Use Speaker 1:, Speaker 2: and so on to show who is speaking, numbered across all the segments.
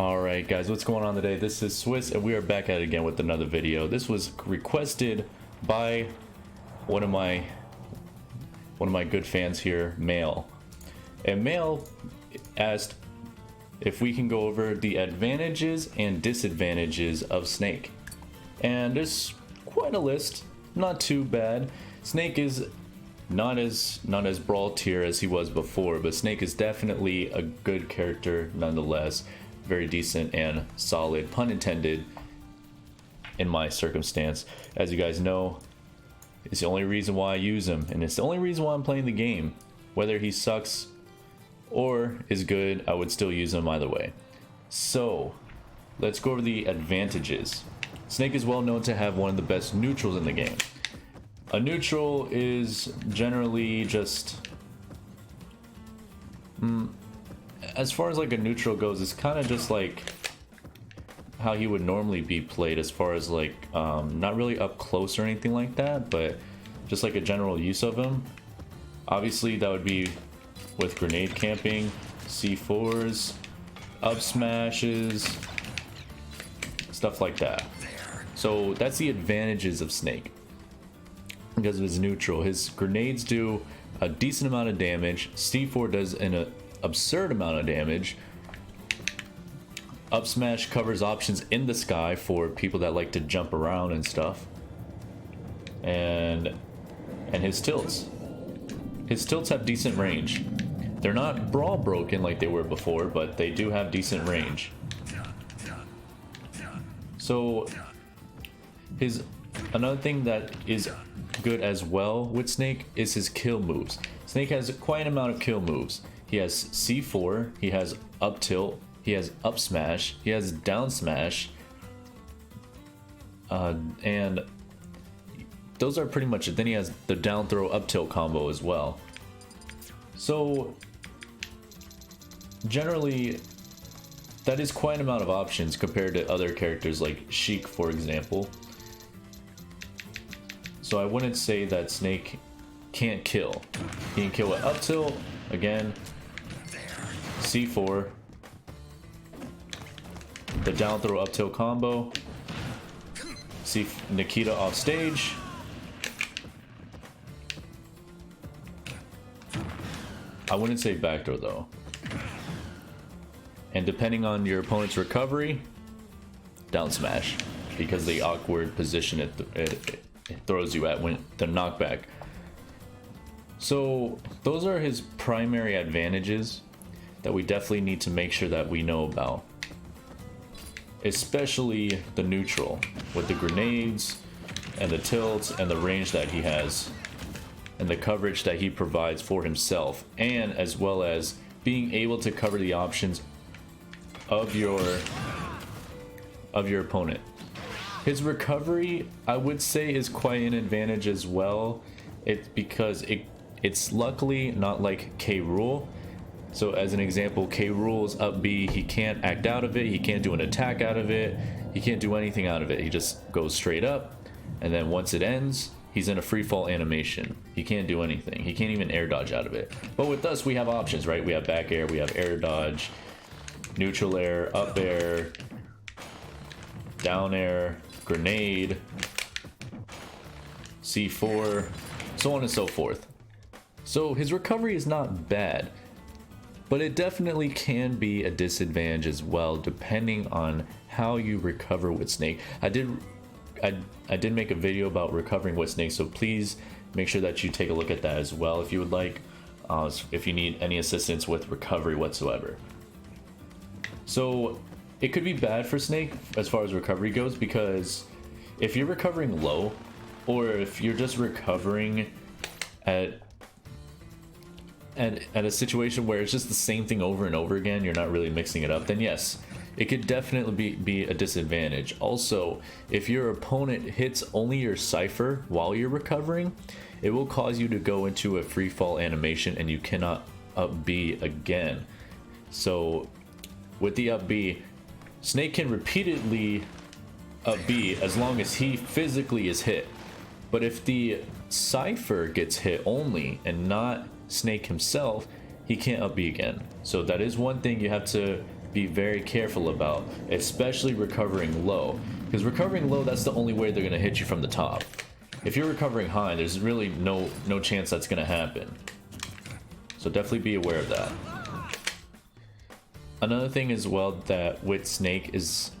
Speaker 1: Alright guys, what's going on today? This is Swiss and we are back at it again with another video. This was requested by one of my good fans here, Mail. And Mail asked if we can go over the advantages and disadvantages of Snake. And there's quite a list, not too bad. Snake is not as brawl tier as he was before, but Snake is definitely a good character nonetheless. Very decent and solid, pun intended, in my circumstance. As you guys know, it's the only reason why I use him, and it's the only reason why I'm playing the game. Whether he sucks or is good, I would still use him either way. So let's go over the advantages. Snake is well known to have one of the best neutrals in the game. A neutral is generally just as far as like a neutral goes, it's kind of just like how he would normally be played, as far as like not really up close or anything like that, but just like a general use of him. Obviously that would be with grenade camping, C4s, up smashes, stuff like that. So that's the advantages of Snake because of his neutral. His grenades do a decent amount of damage. C4 does an absurd amount of damage. Up smash covers options in the sky for people that like to jump around and stuff. And his tilts. His tilts have decent range. They're not brawl broken like they were before, but they do have decent range. So another thing that is good as well with Snake is his kill moves. Snake has quite an amount of kill moves. He has C4, he has up tilt, he has up smash, he has down smash, and those are pretty much it. Then he has the down throw up tilt combo as well. So generally that is quite an amount of options compared to other characters like Sheik, for example. So I wouldn't say that Snake can't kill. He can kill with up tilt, again, C4, the down throw up tilt combo, see Nikita off stage, I wouldn't say back throw though. And depending on your opponent's recovery, down smash, because the awkward position it throws you at when the knockback. So those are his primary advantages that we definitely need to make sure that we know about, especially the neutral with the grenades and the tilts and the range that he has and the coverage that he provides for himself, and as well as being able to cover the options of your opponent. His recovery, I would say, is quite an advantage as well. It's because it's luckily not like K. Rool. So as an example, K. Rool's up B, he can't act out of it, he can't do an attack out of it, he can't do anything out of it. He just goes straight up, and then once it ends, he's in a free fall animation. He can't do anything. He can't even air dodge out of it. But with us, we have options, right? We have back air, we have air dodge, neutral air, up air, down air, grenade, C4, so on and so forth. So his recovery is not bad, but it definitely can be a disadvantage as well, depending on how you recover with Snake. I did make a video about recovering with Snake, so please make sure that you take a look at that as well if you would like, if you need any assistance with recovery whatsoever. So it could be bad for Snake as far as recovery goes, because if you're recovering low, or if you're just recovering at a situation where it's just the same thing over and over again, you're not really mixing it up, then yes, it could definitely be a disadvantage. Also, if your opponent hits only your Cypher while you're recovering, it will cause you to go into a free fall animation and you cannot up B again. So with the up B, Snake can repeatedly up B as long as he physically is hit. But if the Cypher gets hit only and not Snake himself, he can't up B again. So that is one thing you have to be very careful about, especially recovering low. Because recovering low, that's the only way they're going to hit you from the top. If you're recovering high, there's really no chance that's going to happen. So definitely be aware of that. Another thing as well that with Snake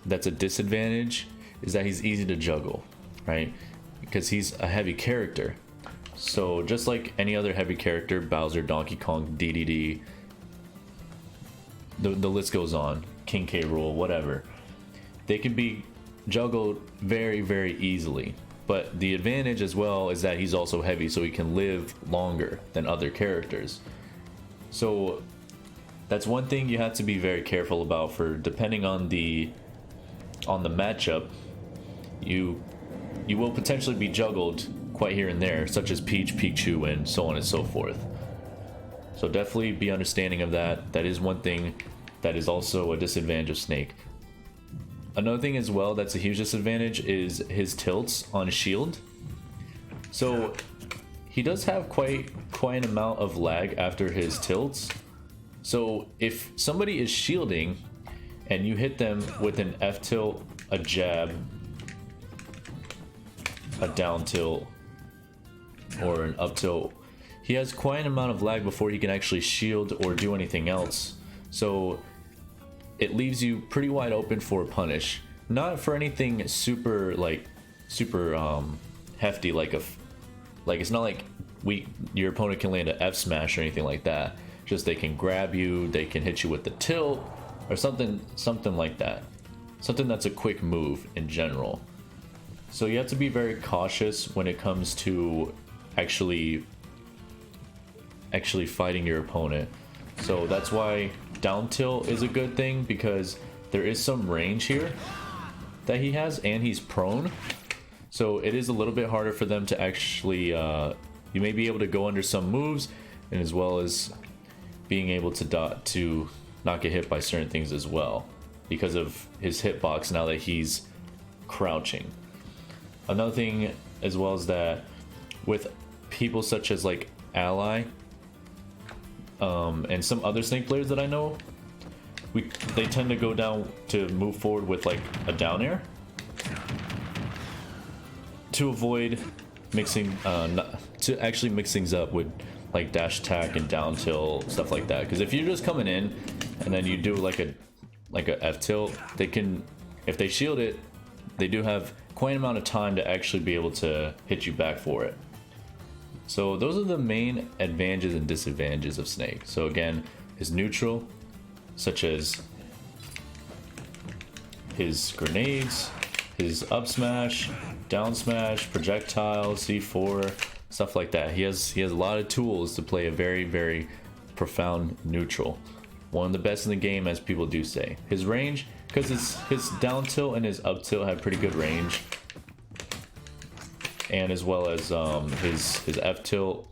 Speaker 1: that's a disadvantage is that he's easy to juggle, right? Because he's a heavy character. So just like any other heavy character, Bowser, Donkey Kong, DDD, the list goes on, King K. Rool, whatever. They can be juggled very, very easily. But the advantage as well is that he's also heavy, so he can live longer than other characters. So that's one thing you have to be very careful about, for depending on the matchup, you will potentially be juggled quite here and there, such as Peach, Pikachu, and so on and so forth. So definitely be understanding of that. That is one thing that is also a disadvantage of Snake. Another thing as well that's a huge disadvantage is his tilts on shield. So he does have quite an amount of lag after his tilts. So if somebody is shielding and you hit them with an F tilt, a jab, a down tilt, or an up tilt, he has quite an amount of lag before he can actually shield or do anything else. So it leaves you pretty wide open for a punish. Not for anything super hefty, like it's not like your opponent can land an F smash or anything like that. Just they can grab you, they can hit you with the tilt or something like that. Something that's a quick move in general. So you have to be very cautious when it comes to actually fighting your opponent. So that's why down tilt is a good thing, because there is some range here that he has, and he's prone. So it is a little bit harder for them to actually, you may be able to go under some moves, and as well as being able to not get hit by certain things as well, because of his hitbox now that he's crouching. Another thing as well is that with people such as like Ally, and some other Snake players that I know, they tend to go down to move forward with like a down air to avoid mixing, to actually mix things up with like dash attack and down tilt, stuff like that. Because if you're just coming in and then you do like a F tilt, they can, if they shield it, they do have quite an amount of time to actually be able to hit you back for it. So those are the main advantages and disadvantages of Snake. So again, his neutral, such as his grenades, his up smash, down smash, projectile, C4, stuff like that. He has a lot of tools to play a very, very profound neutral. One of the best in the game, as people do say. His range, because his down tilt and his up tilt have pretty good range. And as well as his F tilt,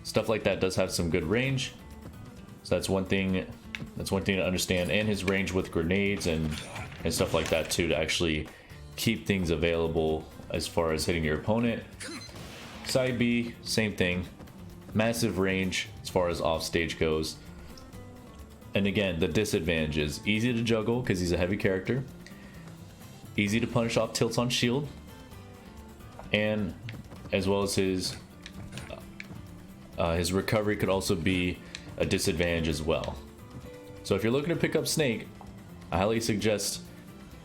Speaker 1: stuff like that does have some good range. So that's one thing to understand. And his range with grenades and stuff like that too, to actually keep things available as far as hitting your opponent. Side B, same thing. Massive range as far as off stage goes. And again, the disadvantages: easy to juggle because he's a heavy character, easy to punish off tilts on shield, and as well as his recovery could also be a disadvantage as well. So if you're looking to pick up Snake, I highly suggest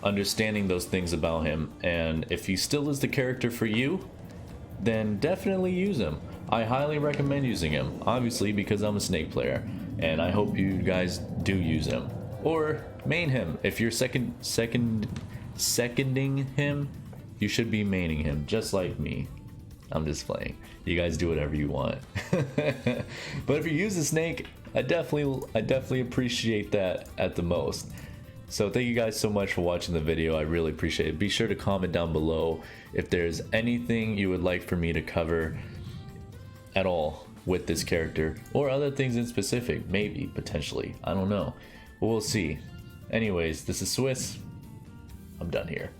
Speaker 1: understanding those things about him, and if he still is the character for you, then definitely use him. I highly recommend using him, obviously because I'm a Snake player, and I hope you guys do use him or main him. If you're seconding him, you should be maining him, just like me. I'm just playing. You guys do whatever you want. But if you use a Snake, I definitely appreciate that at the most. So thank you guys so much for watching the video. I really appreciate it. Be sure to comment down below if there's anything you would like for me to cover at all with this character, or other things in specific, maybe, potentially. I don't know. But we'll see. Anyways, this is Swiss. I'm done here.